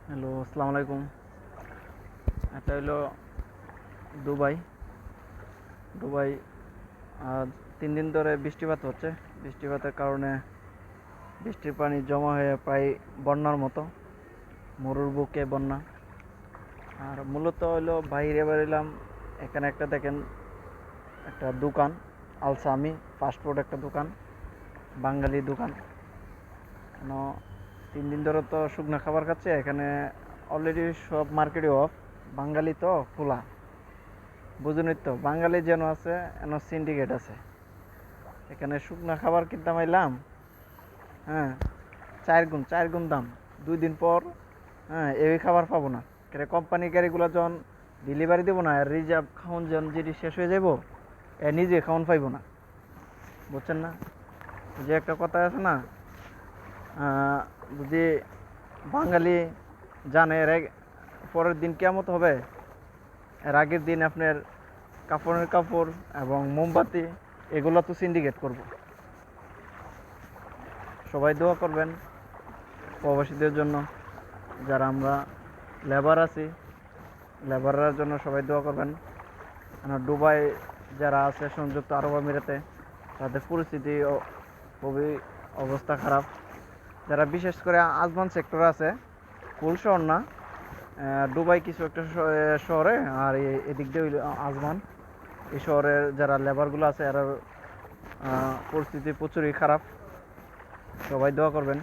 Hello, আসসালামু আলাইকুম। এটা হলো দুবাই। দুবাই আজ 3 দিন ধরে বৃষ্টিপাত হচ্ছে। বৃষ্টিপাতের কারণে বৃষ্টির পানি জমা হয়ে প্রায় বন্যার মতো, মরুর বুকে বন্যা। আর মূলত হলো বাইরে বেরোলাম, এখানে একটা দেখেন, একটা দোকান, আলসামি ফাস্টফুড একটা দোকান, বাঙালি দোকান। কেন 3 দিন ধরে তো শুকনো খাবার খাচ্ছে এখানে। অলরেডি সব মার্কেটই অফ, বাঙালি তো খোলা। বুঝুনই তো, বাঙালি যেন আছে এন সিন্ডিকেট আছে এখানে। শুকনা খাবার কিনতে আইলাম, হ্যাঁ, 4 গুণ দাম। 2 দিন পর, হ্যাঁ, এই খাবার পাবো না। কোম্পানি গাড়িগুলো যখন ডেলিভারি দেবো না, রিজার্ভ খাওন যখন যেটি শেষ হয়ে যাব, এ নিজে খাওন পাইবো না। বুঝছেন না? যে একটা কথা আছে না, যদি বাঙালি জানে পরের দিন কেমত হবে, এর আগের দিন আপনার কাপড়ের কাপড় এবং মোমবাতি এগুলো তো সিন্ডিকেট করব। সবাই দোয়া করবেন প্রবাসীদের জন্য, যারা আমরা লেবার আছি, লেবাররা জন্য সবাই দোয়া করবেন। দুবাই যারা আছে সংযুক্ত আরব আমিরাতে, তাদের পরিস্থিতি খুবই অবস্থা খারাপ। যারা বিশেষ করে আজমান সেক্টর আছে, ফুল শহর না, দুবাই কিছু একটা শহরে, আর এদিক দিয়ে আজমান, এই শহরের যারা লেবারগুলো আছে এরা পরিস্থিতি প্রচুরই খারাপ। সবাই দোয়া করবেন।